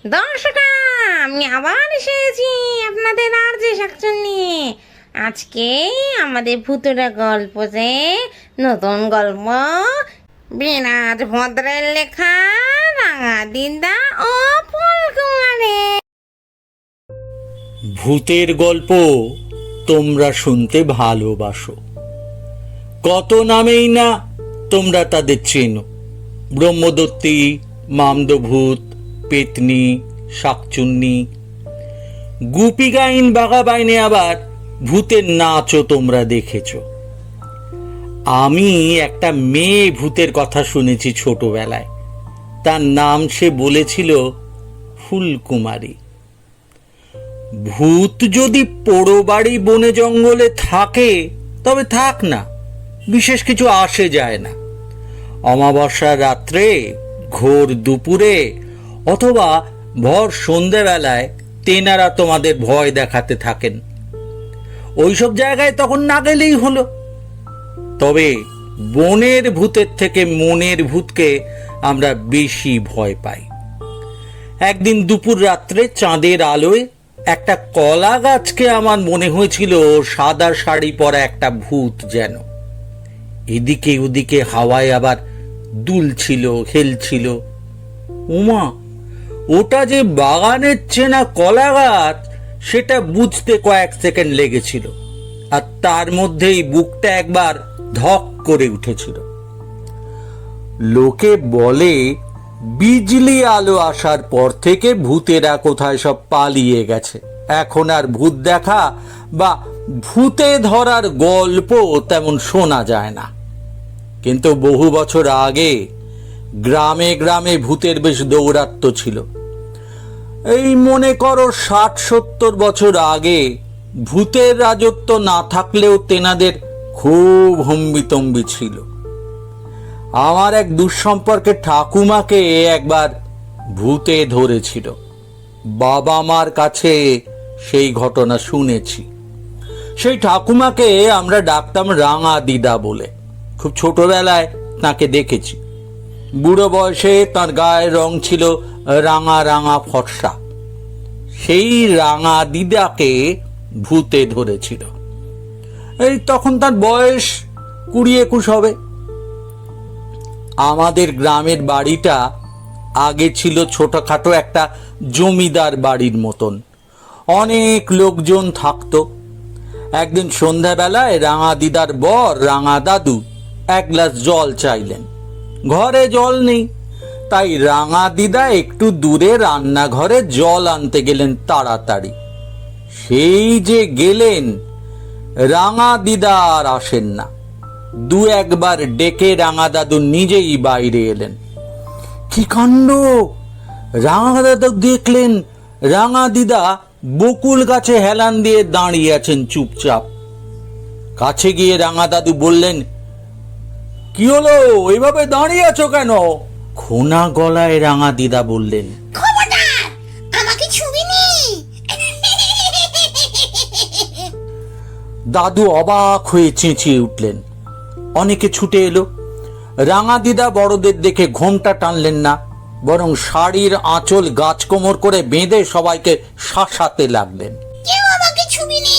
দর্শকা, আমি আবার এসেছি আপনাদের আরজে শাকচুন নিয়ে। আজকে আমাদের ভূতুড়ে গল্প যে নতুন গল্প, বিরাজ ভদ্রের লেখা, রাঙা দিদা ও ফুলকুমারে। ভূতের গল্প তোমরা শুনতে ভালোবাসো, কত নামেই না তোমরা তাদের চেনো। ব্রহ্মদত্তী, মামদভূত, পেতনি, শাকচুন্নি, গুপি গাইন, বাঘাবাইনে, আবার ভূতের নাচও তোমরা দেখেছ। আমি একটা মেয়ে ভূতের কথা শুনেছি ছোটবেলায়। তার নাম সে বলেছিল ফুলকুমারী। ভূত যদি পোড়ো বাড়ি বনে জঙ্গলে থাকে তবে থাক না, বিশেষ কিছু আসে যায় না। অমাবস্যার রাত্রে, ঘোর দুপুরে অথবা ভর সন্ধ্যেবেলায় তেনারা তোমাদের ভয় দেখাতে থাকেন। ওইসব জায়গায় তখন না গেলেই হলো। তবে বনের ভূতের থেকে মনের ভূতকে আমরা বেশি ভয় পাই। একদিন দুপুর রাত্রে চাঁদের আলোয় একটা কলা গাছকে আমার মনে হয়েছিল সাদা শাড়ি পরা একটা ভূত যেন। এদিকে ওদিকে হাওয়ায় আবার দুলছিল, হেলছিল। উমা, ওটা যে বাগানের চেনা কলা গাছ সেটা বুঝতে কয়েক সেকেন্ড লেগেছিল, আর তার মধ্যেই বুকটা একবার ধক করে উঠেছিল। লোকে বলে বিজলি আলো আসার পর থেকে ভূতেরা কোথায় সব পালিয়ে গেছে। এখন আর ভূত দেখা বা ভূতে ধরার গল্প তেমন শোনা যায় না। কিন্তু বহু বছর আগে গ্রামে গ্রামে ভূতের বেশ দৌরাত্ম্য ছিল। এই মনে করো ৬০-৭০ বছর আগে ভূতের রাজত্ব না থাকলেও তেনাদের খুব হম্বিতম্বি ছিল। আমার এক দুঃসম্পর্কের ঠাকুমাকে একবার ভূতে ধরেছিল। বাবা মার কাছে সেই ঘটনা শুনেছি। সেই ঠাকুমাকে আমরা ডাকতাম রাঙা দিদা বলে। খুব ছোটবেলায় তাকে দেখেছি। বুড়ো বয়সে তার গায়ের রং ছিল রাঙা রাঙা ফর্সা। সেই রাঙা দিদাকে ভূতে ধরেছিল। এই তখন তার বয়স ২০-২১ হবে। আমাদের গ্রামের বাড়িটা আগে ছিল ছোটখাটো একটা জমিদার বাড়ির মতন। অনেক লোকজন থাকতো। একদিন সন্ধ্যাবেলায় রাঙা দিদার বর রাঙা দাদু এক গ্লাস জল চাইলেন। ঘরে জল নেই, তাই রাঙা দিদা একটু দূরে রান্নাঘরে জল আনতে গেলেন তাড়াতাড়ি। সেই যে গেলেন, রাঙা দিদা আর আসেন না। দু একবার ডেকে রাঙা দাদু নিজেই বাইরে এলেন। কি কাণ্ড! রাঙা দাদু দেখলেন রাঙা দিদা বকুল গাছে হেলান দিয়ে দাঁড়িয়ে আছেন চুপচাপ। কাছে গিয়ে রাঙা দাদু বললেন, কি হলো, এইভাবে দাঁড়িয়ে আছো কেন? খোনা গলায় রাঙা দিদা বললেন, খবরদার, আমাকে ছুবিনি। দাদু অবাক হয়ে চেঁচিয়ে উঠলেন। অনেকে ছুটে এলো। রাঙা দিদা বড়দের দেখে ঘোমটা টানলেন না, বরং শাড়ির আঁচল গাছ কোমর করে বেঁধে সবাইকে শাসাতে লাগলেন। কেউ আমাকে ছুবিনি,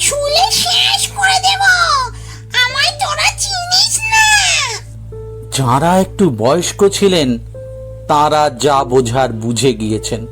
ছুলে শেষ করে দেব। আমায় তোরা চিনিস না। যারা একটু বয়স্ক ছিলেন তারা যা বোঝার বুঝে গিয়েছেন।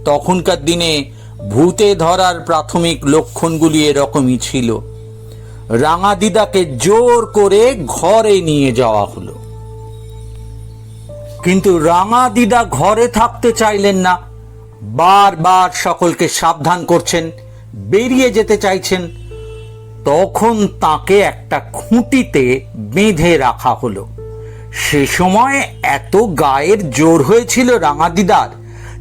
তখনকার দিনে ভূতে ধরার প্রাথমিক লক্ষণগুলি এরকমই ছিল। রাঙা দিদাকে জোর করে ঘরে নিয়ে যাওয়া হলো। কিন্তু রাঙা দিদা ঘরে থাকতে চাইলেন না। বারবার সকলকে সাবধান করছেন, বেরিয়ে যেতে চাইছেন। তখন তাকে একটা খুঁটিতে বেঁধে রাখা হলো। সে সময় এত গায়ের জোর হয়েছিল রাঙা দিদার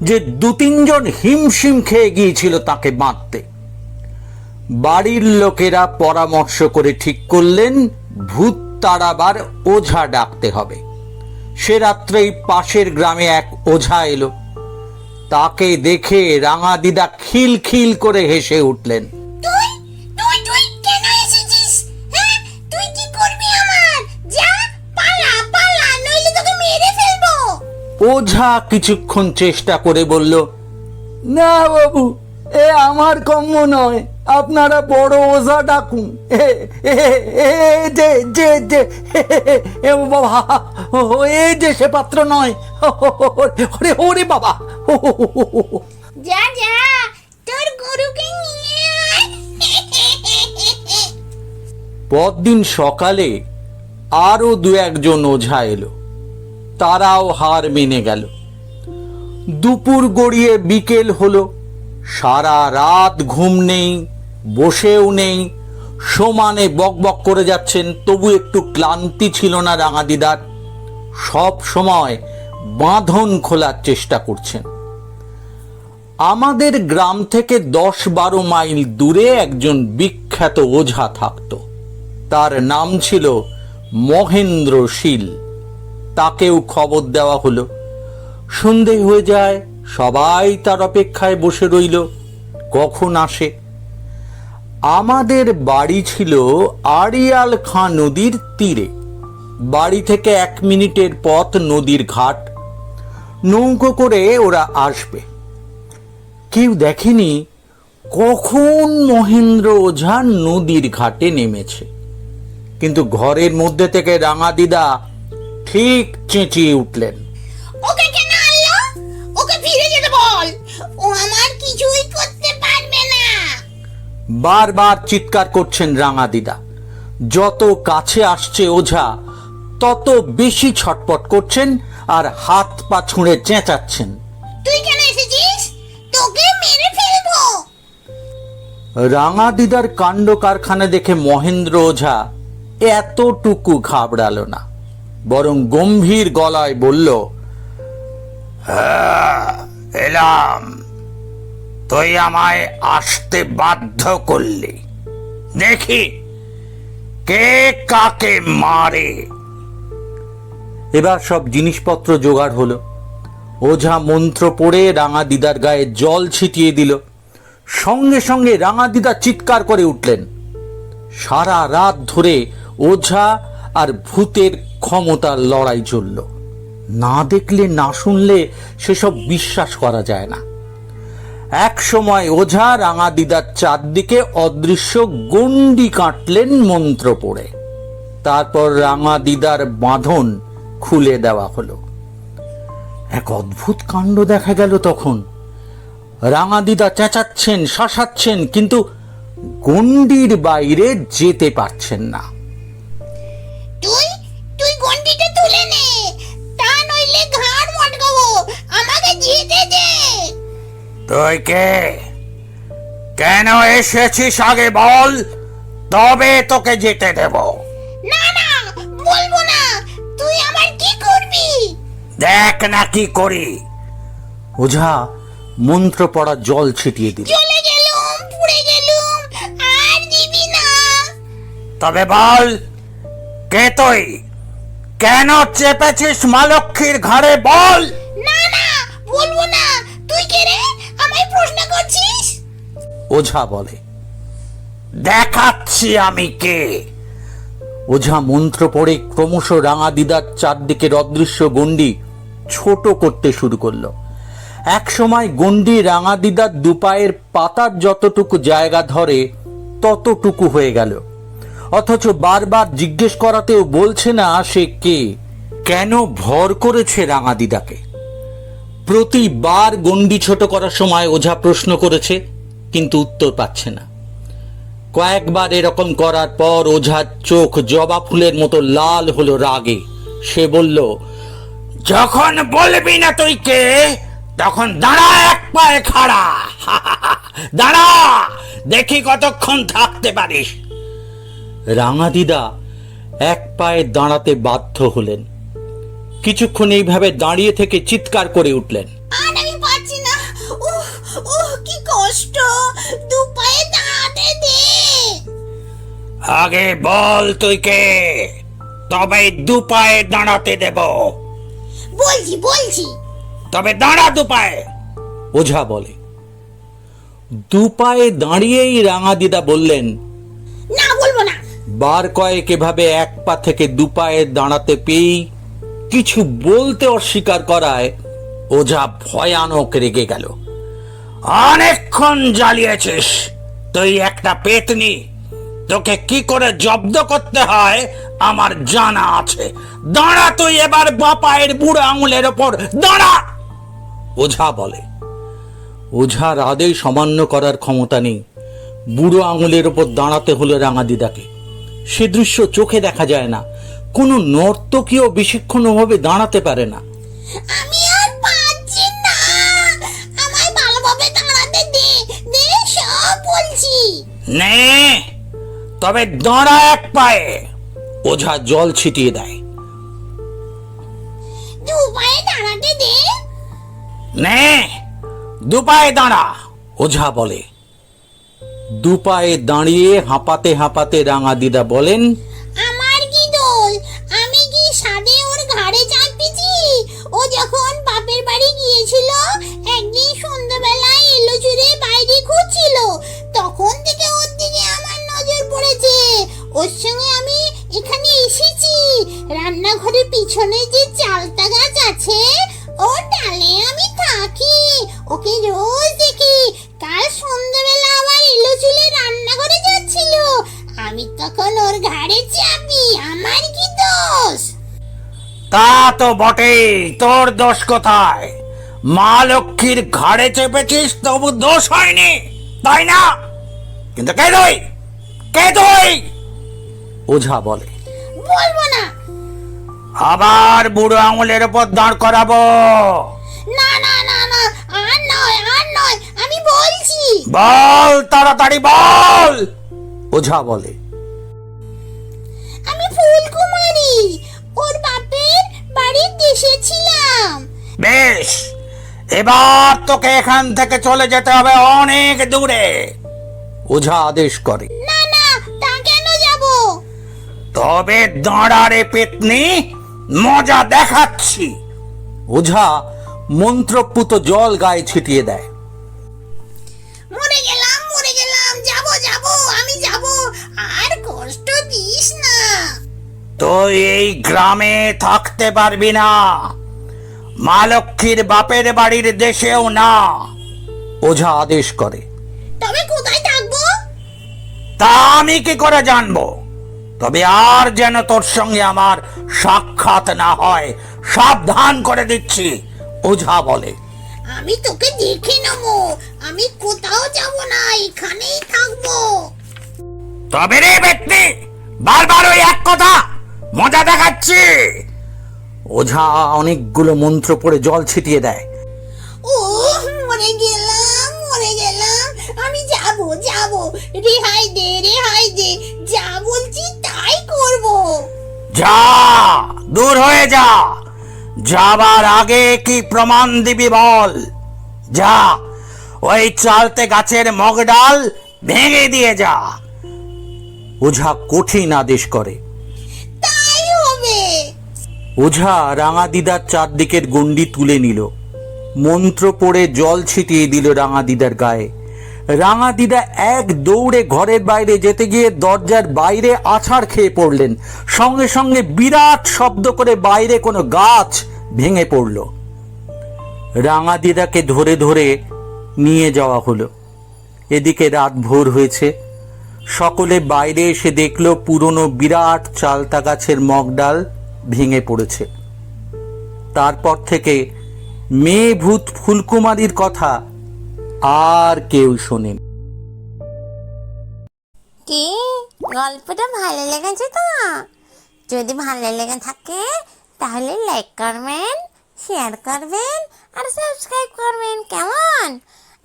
যে ২-৩ জন হিমশিম খেয়ে গিয়েছিল তাকে বাঁধতে। বাড়ির লোকেরা পরামর্শ করে ঠিক করলেন ভূত তাড়াবার ওঝা ডাকতে হবে। সে রাত্রেই পাশের গ্রামে এক ওঝা এলো। তাকে দেখে রাঙা দিদা খিলখিল করে হেসে উঠলেন। তুই তুই তুই কেন এসেছিস? হ্যাঁ, তুই কি করবি আমার? যা, পালা পালা, নইলে তোকে মেরে ফেলবো। ওঝা কিছুক্ষণ চেষ্টা করে বলল, না বাবু, এ আমার কম্য নয়, আপনারা বড় ওঝা ডাকুন। এ এ এ যে যে যে এ বাবা, এ যে সে পাত্র নয়। ওরে ওরে বাবা। যা যা, তোর গরুকে নিয়ে আয়। পরদিন সকালে আরো দু একজন ওঝা এলো, তারাও হার মেনে গেল। দুপুর গড়িয়ে বিকেল হলো, সারা রাত ঘুম নেই, বসেও নেই, সমানে বকবক করে যাচ্ছেন, তবু একটু ক্লান্তি ছিল না রাঙাদিদার। সব সময় বাঁধন খোলার চেষ্টা করছেন। আমাদের গ্রাম থেকে 10-12 মাইল দূরে একজন বিখ্যাত ওঝা থাকত। তার নাম ছিল মহেন্দ্র শীল। তাকেও খবর দেওয়া হলো। সন্ধে হয়ে যায়, সবাই তার অপেক্ষায় বসে রইল কখন আসে। আমাদের বাড়ি ছিল আড়িয়াল খাঁ নদীর তীরে। বাড়ি থেকে 1 মিনিটের পথ নদীর ঘাট। নৌকো করে ওরা আসবে। কেউ দেখেনি কখন মহেন্দ্র ওঝা নদীর ঘাটে নেমেছে, কিন্তু ঘরের মধ্যে থেকে রাঙাদিদা ঠিক চেঁচিয়ে উঠলেন, ওকে কেন আনলো? ওকে ফিরে যেতে বল, ও আমার কিছুই করতে পারবে না। বারবার চিৎকার করছেন রাঙাদিদা। যত কাছে আসছে ওঝা, তত বেশি ছটপট করছেন আর হাত পা ছুঁড়ে চেঁচাচ্ছেন, তুই কেন এসেছিস? তোকে মেরে ফেলবো। রাঙাদিদার কাণ্ড কারখানা দেখে মহেন্দ্র ওঝা এতটুকু ঘাবড়ালো না, বরং গম্ভীর গলায় বলল, হ্যাঁ এলাম, তুই আমায় আসতে বাধ্য করলি, দেখি কে কাকে মারে। এবার সব জিনিসপত্র জোগাড় হলো। ওঝা মন্ত্র পড়ে রাঙাদিদার গায়ে জল ছিটিয়ে দিল। সঙ্গে সঙ্গে রাঙাদিদা চিৎকার করে উঠলেন। সারা রাত ধরে ওঝা আর ভূতের ক্ষমতার লড়াই চলল। না দেখলে না শুনলে সেসব বিশ্বাস করা যায় না। এক সময় ওঝা রাঙাদিদার চারদিকে অদৃশ্য গণ্ডি কাটলেন মন্ত্র পড়ে। তারপর রাঙাদিদার বাঁধন খুলে দেওয়া হলো। এক অদ্ভুত কাণ্ড দেখা গেল তখন। রাঙাদিদা চেঁচাচ্ছেন, শাসাচ্ছেন, কিন্তু গণ্ডির বাইরে যেতে পারছেন না। তুই তুই গন্ডিটা তুলে নে, তা নইলে ঘাড় মটকাবো, আমাকে যেতে দে। তুই কে? কেন এসেছিস আগে বল, তবে তোকে যেতে দেব। না না, বলবো না। তুই আমার কি করবি? দেখ না কি করি। ওঝা মন্ত্র পড়া জল ছিটিয়ে দিল। চলে গেলুম, পুড়ে গেলুম, আর দিবি না। তবে বল, কে তুই? কেন চেপেছিস মা লক্ষ্মীর ঘাড়ে, বল। না না, বলবো না। তুই কে রে, আমায় প্রশ্ন করছিস? ওঝা বলে, দেখাচ্ছি আমি কে। ওঝা মন্ত্র পড়ে ক্রমশ রাঙাদিদার চারদিকের অদৃশ্য গণ্ডি ছোট করতে শুরু করলো। এক সময় গণ্ডি রাঙাদিদার দুপায়ের পাতার যতটুকু জায়গা ধরে ততটুকু হয়ে গেল। অথচ বারবার জিজ্ঞেস করাতেও বলছে না সে কে, কেন ভর করেছে রাঙাদিদাকে। প্রতিবার গণ্ডি ছোট করার সময় ওঝা প্রশ্ন করেছে, কিন্তু উত্তর পাচ্ছে না। কয়েকবার এরকম করার পর ওঝার চোখ জবা ফুলের মতো লাল হলো রাগে। সে বলল, যখন বলবি না তুই কে, তখন দাঁড়া, এক পায়ে খাড়া। দাঁড়া, দেখি কতক্ষণ থাকতে পারিস। রাঙাদিদা এক পায়ে দাঁড়াতে বাধ্য হলেন। কিছুক্ষণ এইভাবে দাঁড়িয়ে থেকে চিৎকার করে উঠলেন, আর আমি পারছি না। উহ উহ, কি কষ্ট, দু পায়ে দাঁড়াতে দে। আগে বল তুই কে, তবে দু পায়ে দাঁড়াতে দেব। বলছি বলছি। তবে দাঁড়া দু পায়ে, ওঝা বলে। দু পায়ে দাঁড়িয়েই রাঙাদিদা বললেন, না, বলবো না। বার কয়েক এভাবে এক পা থেকে দু পায়ে দাঁড়াতে পেয়েই কিছু বলতে অস্বীকার করায় ওঝা ভয়ানক রেগে গেল। অনেকক্ষণ জ্বালিয়েছিস তুই একটা পেতনি, তোকে কি করে জব্দ করতে হয় আমার জানা আছে। দাঁড়া তুই এবার বাপায়ের বুড়ো আঙুলের ওপর দাঁড়া, ওঝা বলে। ওঝার আদেশ অমান্য করার ক্ষমতা নেই। বুড়ো আঙুলের ওপর দাঁড়াতে হলো রাঙাদিদাকে। সে দৃশ্য চোখে দেখা যায় না, কোনো নর্তকীও বেশিক্ষণভাবে দাঁড়াতে পারে না। আমি আর পারছি না, আমায় ভালোভাবে দাঁড়াতে দে, দে সব বলছি। নে তবে দাঁড়া এক পায়ে। ওঝা জল ছিটিয়ে দেয়। দু পায়ে দাঁড়াতে দে। নে দু পায়ে দাঁড়া, ওঝা বলে। দু পায়ে দাঁড়িয়ে হাঁপাতে হাঁপাতে রাঙাদিদা বলেন, আমার কি দোষ? আমি কি সাদে ওর ঘাড়ে চাপিয়েছি? ও যখন বাপের বাড়ি গিয়েছিল, একদিন সন্ধ্যাবেলায় এলো চুরে বাইরে ঘুরছিল, তখন থেকে ওর দিকে আমার নজর পড়েছে। ওর সঙ্গে আমি এখানে এসেছি। রান্নাঘরের পিছনে যে চালতা গাছ আছে, ওর ডালে আমি থাকি। ওকে রোজ দেখি। কাল সন্ধ্যাবেলা আবার এলো চুলে রান্নাঘরে যাচ্ছিল, আমি তখন ওর ঘাড়ে চাপি। আমার কি দোষ? তা তো বটেই, তোর দোষ কোথায়? মা লক্ষ্মীর ঘাড়ে চেপেছিস তবু দোষ হয়নি, তাই না? কিন্তু কে তুই, কে তুই? ওঝা বলে। বলবো না। আবার বুড়ো আঙুলের উপর দাঁড় করাবো। না না না না, আর নয়, আর নয়, আমি বলছি। বল, তাড়াতাড়ি বল, ওঝা বলে। আমি ফুলকুমারী, ওর বাপের বাড়ির দেশে ছিলাম। বেশ, এবার তোকে এখান থেকে চলে যেতে হবে অনেক দূরে, ওঝা আদেশ করে। না না, তা কেন যাব? তবে দাঁড়ারে পেতনি, মজা দেখাচ্ছি। ওঝা মন্ত্রপুত জল গায়ে ছিটিয়ে দেয়। মরে গেলাম, মরে গেলাম, যাব যাব, আমি যাব, আর কষ্ট দিস না। তুই এই গ্রামে থাকতে পারবি না, মা লক্ষ্মীর বাপের বাড়ির দেশেও না, ওঝা আদেশ করে। তবে কোথায় থাকবো? তা আমি কি করে জানবো? তবে আর যেন তোর সঙ্গে আমার সাক্ষাৎ না হয়, সাবধান করে দিচ্ছি, ওঝা বলে। আমি তোকে দেখে নেবো, আমি কোথাও যাব না, এখানেই থাকবো। তবে রে ব্যক্তি, বারবার ওই এক কথা, মজা দেখাচ্ছি। ওঝা অনেকগুলো মন্ত্র পড়ে জল ছিটিয়ে দেয়। ও, মরে গেলাম, মরে গেলাম, আমি যাব যাব, রেহাই দে, রেহাই দে, যা বলছি তাই করব। যা, দূর হয়ে যা। যাবার আগে কি প্রমাণ দিবি বল। যা, ওই চালতে গাছের মগডাল ভেঙে দিয়ে যা, ওঝা কঠিন আদেশ করে। তাই হবে। ওঝা রাঙাদিদার চারদিকের গণ্ডি তুলে নিল, মন্ত্র পড়ে জল ছিটিয়ে দিল রাঙাদিদার গায়ে। রাঙাদিদা এক দৌড়ে ঘরের বাইরে যেতে গিয়ে দরজার বাইরে আছাড় খেয়ে পড়লেন। সঙ্গে সঙ্গে বিরাট শব্দ করে বাইরে কোনো গাছ ভেঙে পড়ল। রাঙাদিদাকে ধরে ধরে নিয়ে যাওয়া হলো। এদিকে রাত ভোর হয়েছে। সকলে বাইরে এসে দেখলো পুরনো বিরাট চালতা গাছের মগডাল ভেঙে পড়েছে। তারপর থেকে মেয়ে ভূত ফুলকুমারীর কথা আর কেউ শোনেন। কি গল্পটা ভালো লেগেছে তো? যদি ভালো লেগে থাকে তাহলে লাইক করবেন, শেয়ার করবেন আর সাবস্ক্রাইব করবেন, কেমন?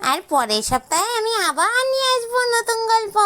আর পরের সপ্তাহে আমি আবার নিয়ে আসবো নতুন গল্প।